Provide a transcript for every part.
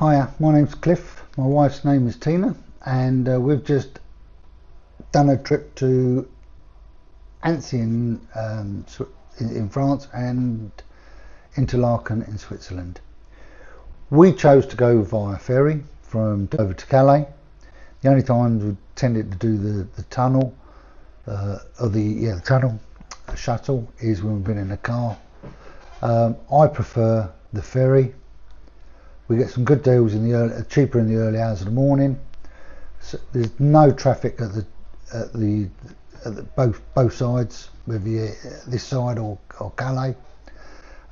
Hiya, my name's Cliff, my wife's name is Tina, and we've just done a trip to Annecy in France and Interlarken in Switzerland. We chose to go via ferry from Dover to Calais. The only times we tended to do the tunnel, the tunnel, the shuttle, is when we've been in a car. I prefer the ferry. We get some good deals cheaper in the early hours of the morning. So there's no traffic at both sides, whether you're this side or Calais.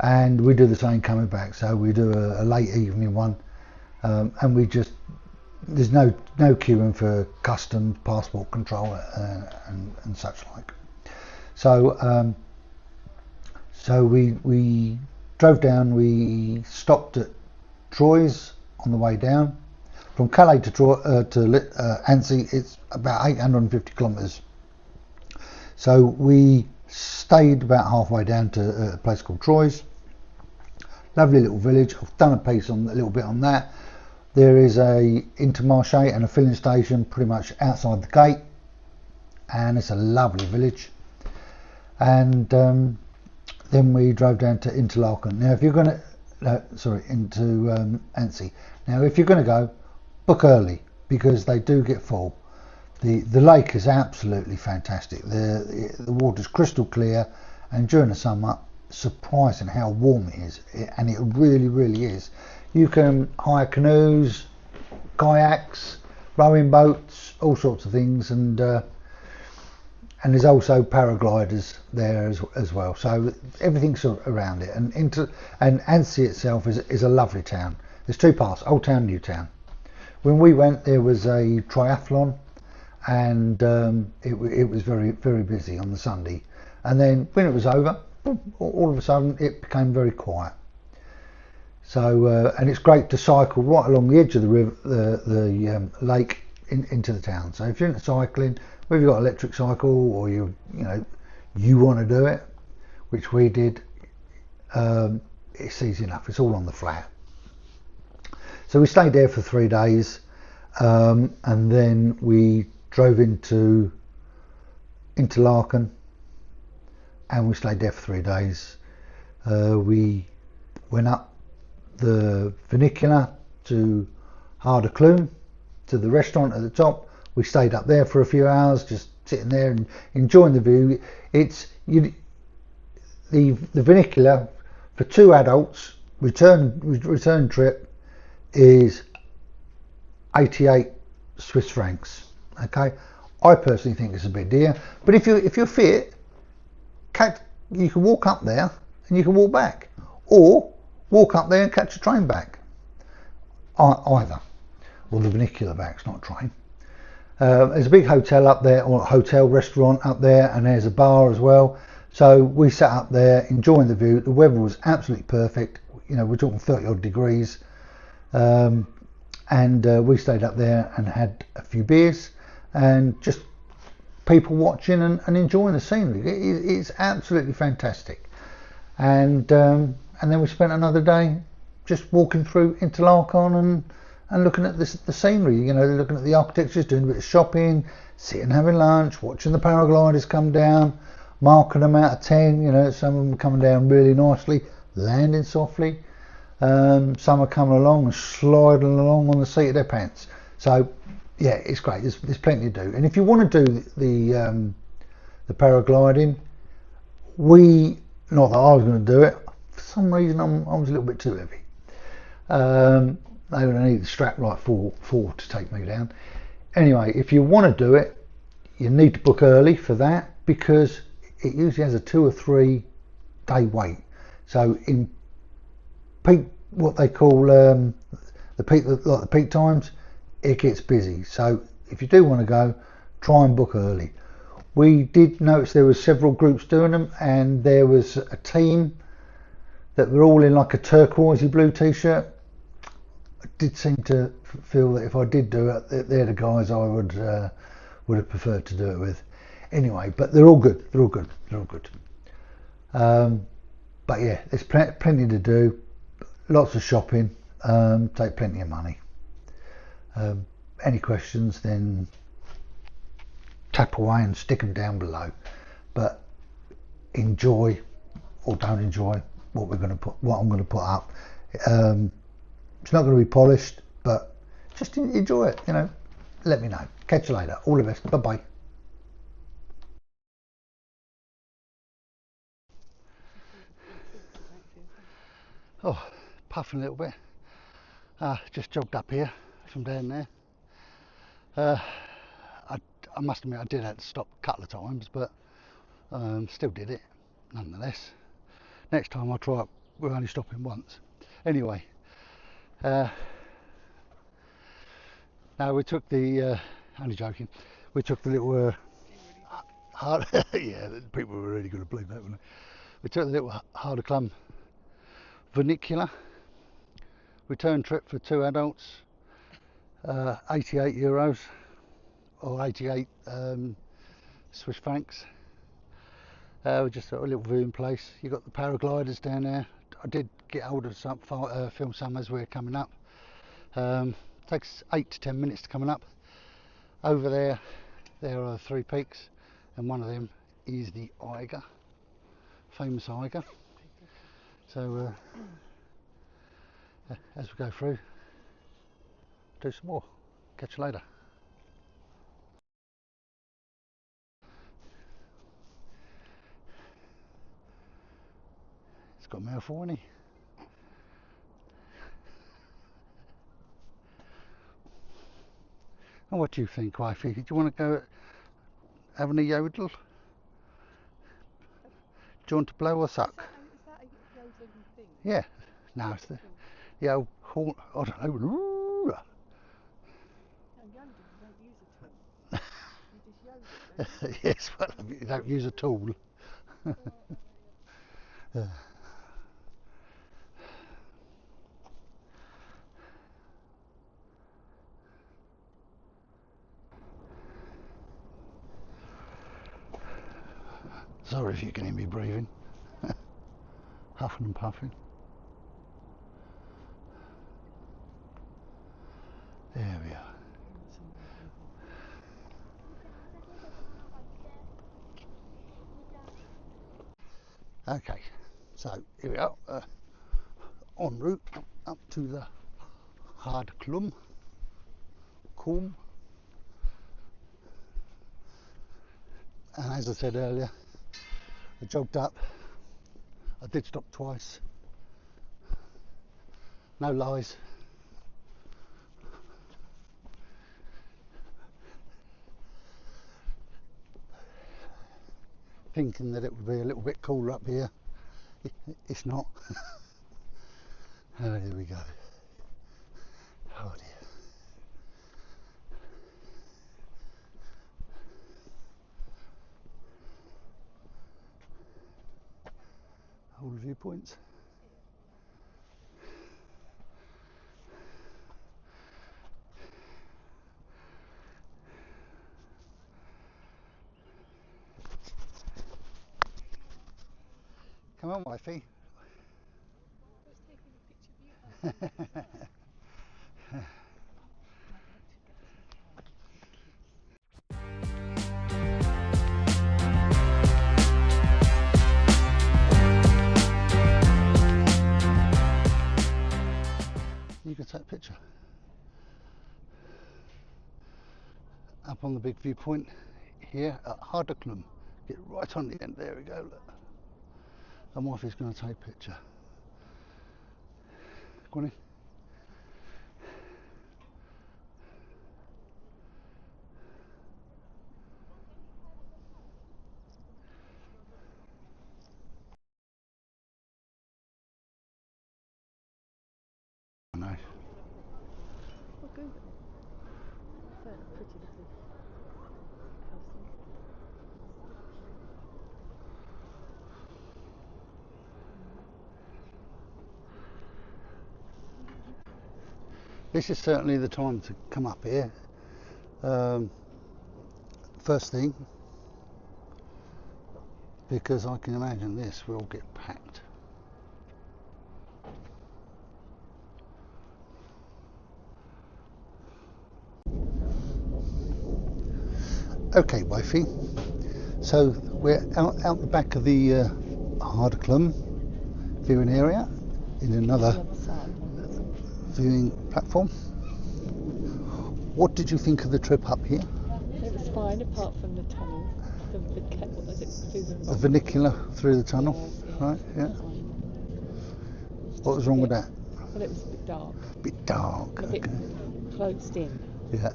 And we do the same coming back. So we do a late evening one, and there's no queuing for customs, passport control, and such like. So we drove down. We stopped at Troyes on the way down. From Calais to Annecy, it's about 850 kilometres. So we stayed about halfway down to a place called Troyes. Lovely little village. I've done a little bit on that. There is a Intermarché and a filling station pretty much outside the gate, and it's a lovely village. And then we drove down to Interlarken. Now, if you're going to into Annecy. Now, if you're going to go, book early because they do get full. The lake is absolutely fantastic. The water's crystal clear, and during the summer, surprising how warm it is, and it really is. You can hire canoes, kayaks, rowing boats, all sorts of things, and there's also paragliders there as well. So everything's around it, and Annecy itself is a lovely town. There's two parts: Old Town, New Town. When we went, there was a triathlon, and it was very busy on the Sunday. And then when it was over, all of a sudden it became very quiet. So and it's great to cycle right along the edge of the river, the lake into the town. So if you're into cycling, whether you've got an electric cycle or you want to do it, which we did, it's easy enough. It's all on the flat. So we stayed there for 3 days, and then we drove into Interlarken, and we stayed there for 3 days. We went up the Funicular to Harder Kulm, to the restaurant at the top. We stayed up there for a few hours, just sitting there and enjoying the view. The Funicular for two adults, return trip, is 88 Swiss francs. Okay, I personally think it's a bit dear, but if you're fit, you can walk up there and you can walk back, or walk up there and catch a train back. Either. Well, the Funicular back's not a train. There's a big hotel up there, or a hotel restaurant up there, and there's a bar as well. So we sat up there enjoying the view. The weather was absolutely perfect. We're talking 30 odd degrees, and we stayed up there and had a few beers and just people watching and enjoying the scenery. It's absolutely fantastic. And then we spent another day just walking through Interlarken and looking at the scenery, looking at the architecture, doing a bit of shopping, sitting having lunch, watching the paragliders come down, marking them out of 10. Some of them coming down really nicely, landing softly. Some are coming along and sliding along on the seat of their pants. So yeah, it's great. There's plenty to do. And if you want to do the paragliding, not that I was going to do it. For some reason, I was a little bit too heavy. They would need the strap like four to take me down. Anyway, if you want to do it, you need to book early for that, because it usually has a 2 or 3 day wait. So in peak, what they call the peak times, it gets busy. So if you do want to go, try and book early. We did notice there were several groups doing them, and there was a team that were all in like a turquoisey blue t-shirt. I did seem to feel that if I did do it, they're the guys I would have preferred to do it with. Anyway, but they're all good. But yeah, there's plenty to do. Lots of shopping. take plenty of money. Any questions, then tap away and stick them down below. But enjoy or don't enjoy what I'm going to put up. It's not going to be polished, but just enjoy it. You know, let me know. Catch you later. All the best. Bye bye. Oh, puffing a little bit. Just jogged up here from down there. I must admit I did have to stop a couple of times, but still did it nonetheless. Next time I'll try it, we're only stopping once. Anyway, now we took the, only joking, we took the little, yeah, people were really going to believe that, wouldn't they? We took the little Harder Kulm Funicular return trip for 2 adults, €88 or 88 Swiss francs. We just got a little viewing place. You got the paragliders down there. I did get hold of some, film some as we're coming up. Takes 8 to 10 minutes to coming up. Over there are 3 peaks, and one of them is the Eiger, famous Eiger. So as we go through, do some more. Catch you later. He's got a mouthful, hasn't he? And what do you think, wifey? Do you want to go having a yodel? Do you want to blow or suck? Is that a yodeling thing? Yeah. No, it's the old horn. I don't know. No, yodel, you don't use a tool. You just yodel, don't you? Yes, well, you don't use a tool. Sorry if you can hear me breathing. Huffing and puffing. There we are. Okay, so here we are, en route up to the Harder Kulm. And as I said earlier, I jogged up. I did stop twice. No lies. Thinking that it would be a little bit cooler up here. It's not. Oh, here we go. Oh dear. All the viewpoints. Come on, wifey. Let's take a picture of you. You can take a picture. Up on the big viewpoint here at Harder Kulm. Get right on the end. There we go. Look. And wifey's going to take a picture. Go on in. No. Well, Google it. Pretty little house thing. This is certainly the time to come up here. First thing, because I can imagine this will get packed. Okay, wifey. So we're out the back of the Harder Kulm viewing area in another The other side. viewing platform. What did you think of the trip up here? It was fine, apart from the tunnel. What was it? The funicular through the tunnel, Yes, right? Yeah. fine. What was wrong with that? Well, it was a bit dark, Bit dark. and a bit Okay. closed in. Yeah.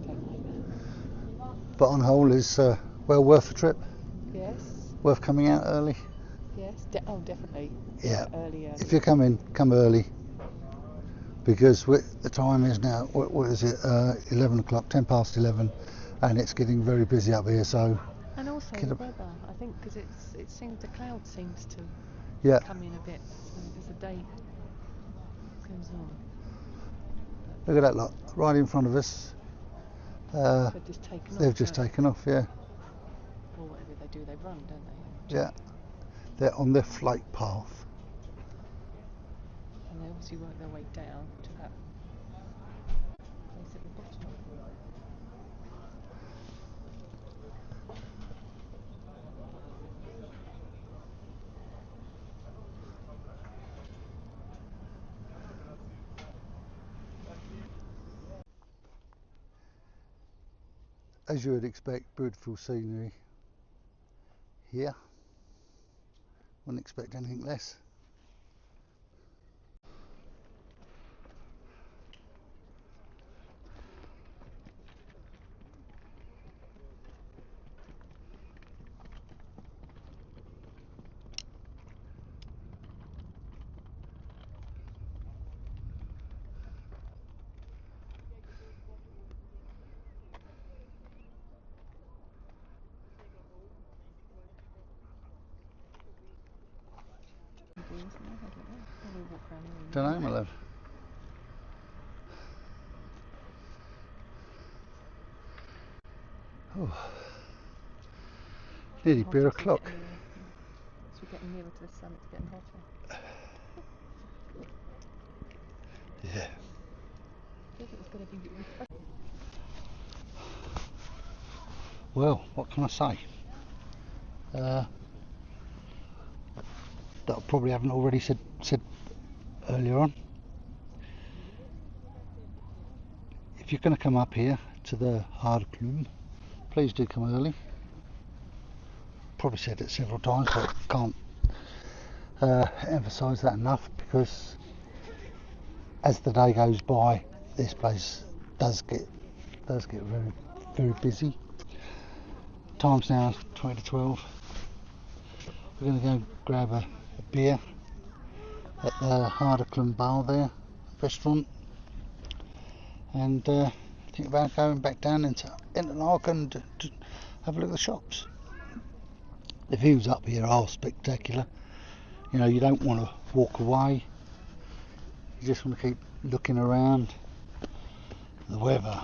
Don't like But on the whole, is well worth the trip. that. Yes, Worth coming out early. yes, definitely. Yeah. Early. If you're coming, come early. Because the time is now, what is it, 11 o'clock, 10 past 11, and it's getting very busy up here, so... And also the weather, I think, because the cloud seems to Yeah, come in a bit as the day goes on. look at that lot, right in front of us. They've just taken off. They've just taken off, yeah. Or whatever they do, they run, don't they? Yeah, they're on their flight path. And they obviously work their way down to that place at the bottom. As you would expect, beautiful scenery here. Wouldn't expect anything less. Don't know, my love. Oh. Nearly beer o'clock. As we're getting nearer to the sun, it's getting hotter. Yeah. I think it's going to be refreshing. Well, what can I say? That I probably haven't already said earlier on. If you're going to come up here to the Harder Kulm, please do come early. Probably said it several times, but can't emphasise that enough, because as the day goes by, this place does get very, very busy. Time's now 20 to 12. We're going to go grab a beer at the Harder Kulm bar there, restaurant, and think about going back down into Interlarken to have a look at the shops. The views up here are spectacular. You know, you don't want to walk away, you just want to keep looking around. The weather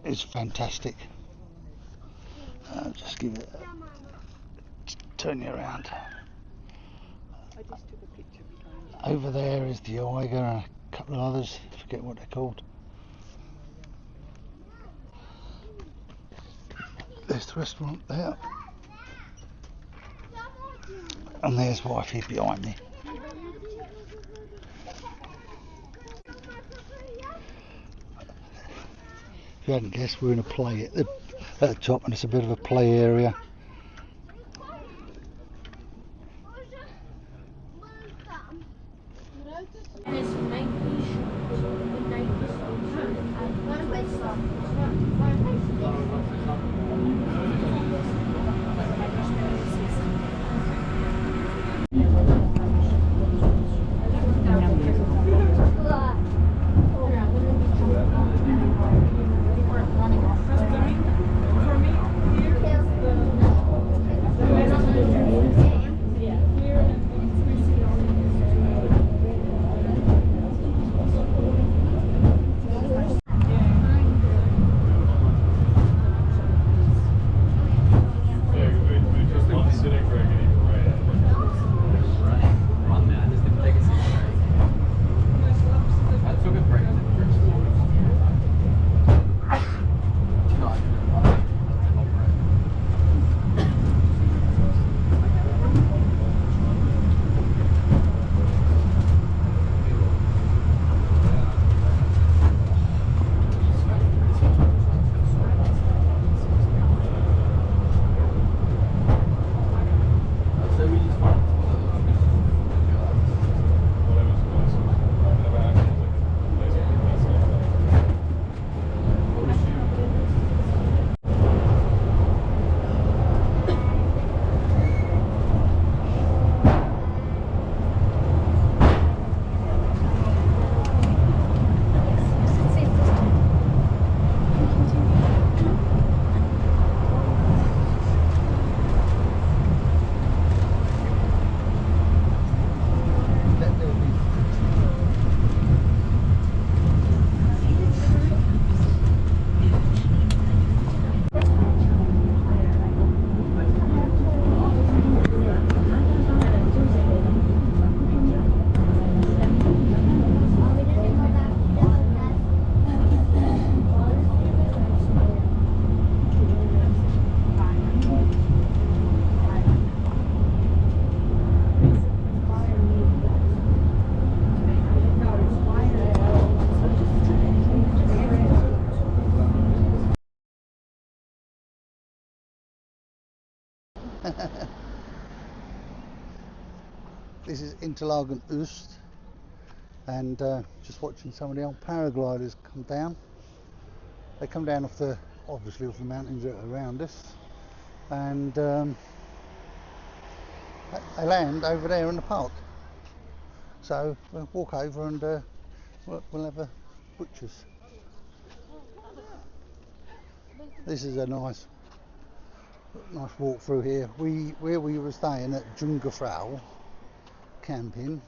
is fantastic. Just give it turn you around. I just took a picture behind you. Over there is the Eiger and a couple of others, I forget what they're called. There's the restaurant there. And there's wifey behind me. If you hadn't guessed, we're in a play at the top, and it's a bit of a play area. this is Interlarken Oost, and just watching some of the old paragliders come down. They come down obviously off the mountains that are around us, and they land over there in the park. So we'll walk over and we'll have a butcher's. This is a nice walk through here. Where we were staying at Jungfrau Camping.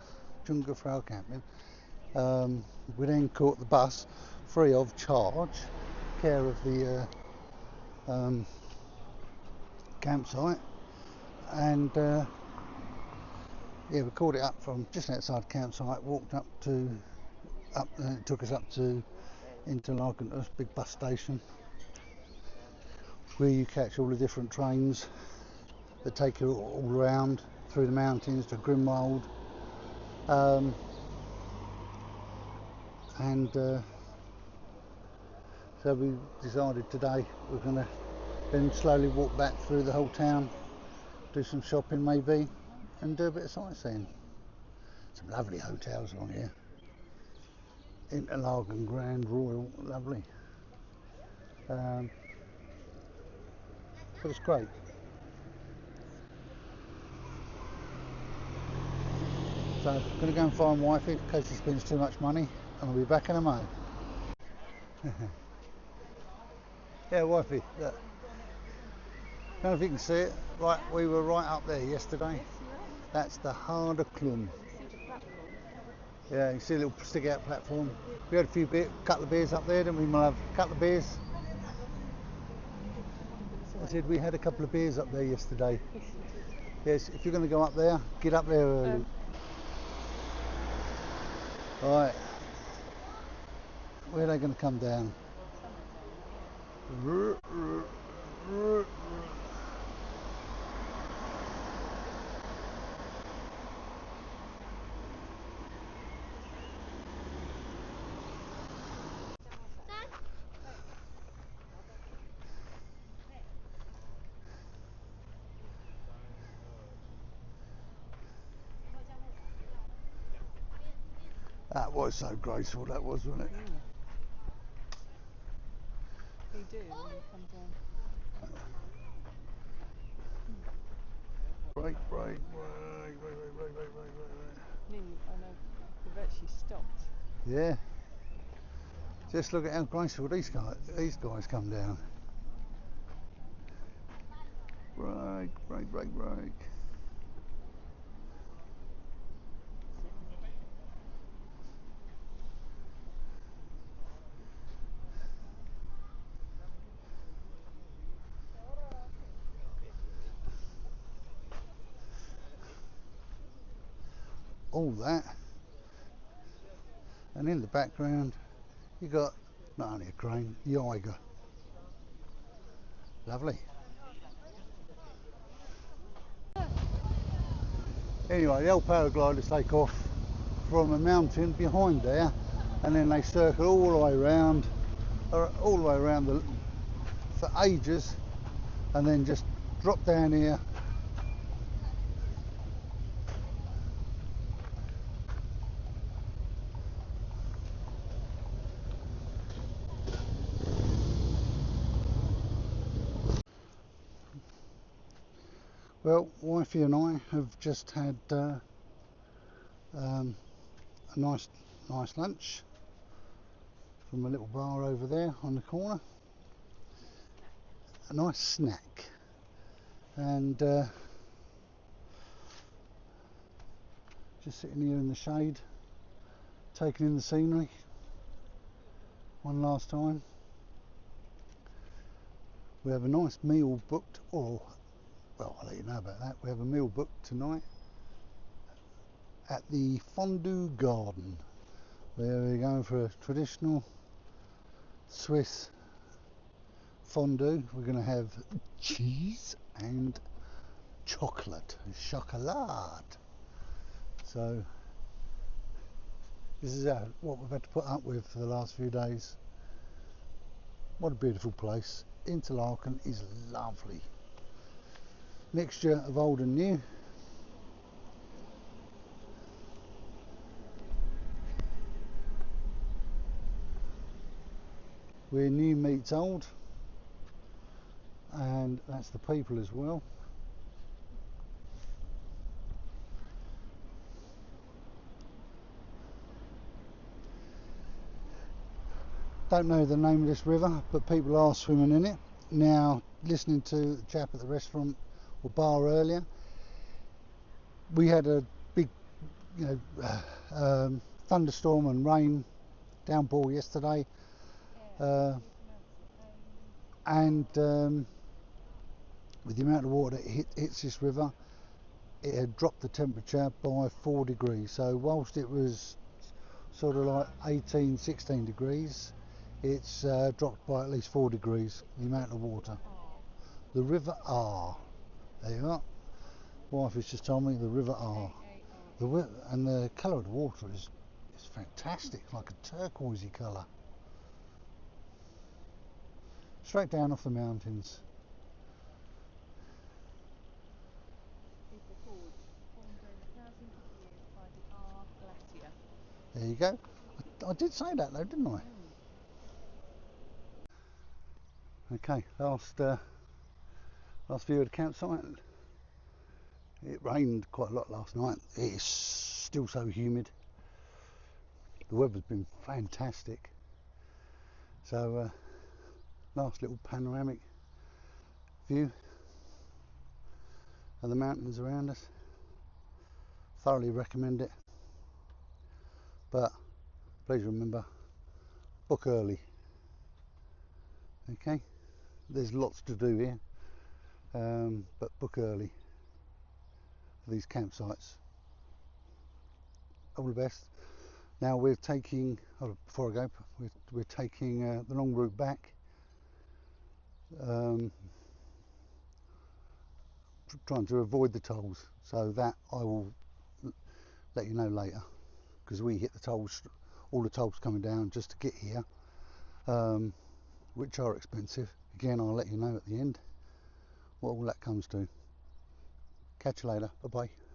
We then caught the bus free of charge, care of the campsite, and yeah, we caught it up from just outside the campsite, walked it took us up to Interlarken, a big bus station where you catch all the different trains that take you all around through the mountains to Grimwald. So we decided today we're going to then slowly walk back through the whole town, do some shopping maybe, and do a bit of sightseeing. Some lovely hotels along here. Interlarken Grand Royal, lovely. But it's great. So I'm going to go and find wifey in case she spends too much money, and I'll be back in a moment. Yeah, wifey, look. I don't know if you can see it. Right, we were right up there yesterday. That's the Harder Kulm. Yeah, you see a little stick out platform. We had a couple of beers up there, didn't we, my love? A couple of beers. I said we had a couple of beers up there yesterday. Yes, if you're going to go up there, get up there early. Right. Where are they going to come down? That was so graceful, that was, wasn't it? You do when you come down. Right. I know we've actually stopped. Yeah. Just look at how graceful these guys come down. Right. All that, and in the background you got not only a crane, the Eiger. Lovely. Anyway, the old paragliders take off from a mountain behind there, and then they circle all the way around for ages, and then just drop down here. Well, wifey and I have just had a nice lunch from a little bar over there on the corner. A nice snack, and just sitting here in the shade, taking in the scenery one last time. We have a nice meal booked, well, I'll let you know about that. We have a meal booked tonight at the Fondue Garden. There we're going for a traditional Swiss fondue. We're going to have cheese and chocolate. So this is what we've had to put up with for the last few days. What a beautiful place. Interlarken is lovely. Mixture of old and new. We're new meets old, and that's the people as well. Don't know the name of this river, but people are swimming in it. Now, listening to the chap at the restaurant or bar earlier, we had a big, thunderstorm and rain downpour yesterday, and with the amount of water that hits this river, it had dropped the temperature by 4 degrees. So whilst it was sort of like 18, 16 degrees, it's dropped by at least 4 degrees, the amount of water. The River R. There you are. Wife has just told me the River R. And the colour of the water is fantastic, like a turquoisey colour. Straight down off the mountains. Is the gorge formed over thousands of years by the R glacier. There you go. I did say that though, didn't I? Okay, last view of the campsite. It rained quite a lot last night. It is still so humid. The weather's been fantastic. So last little panoramic view of the mountains around us. Thoroughly recommend it. But please remember, book early. Okay, there's lots to do here, but book early for these campsites. All the best. Now we're taking, before I go, we're taking the long route back, trying to avoid the tolls, so that I will let you know later, because we hit the tolls, all the tolls coming down just to get here, which are expensive. Again, I'll let you know at the end what all that comes to. Catch you later. Bye bye.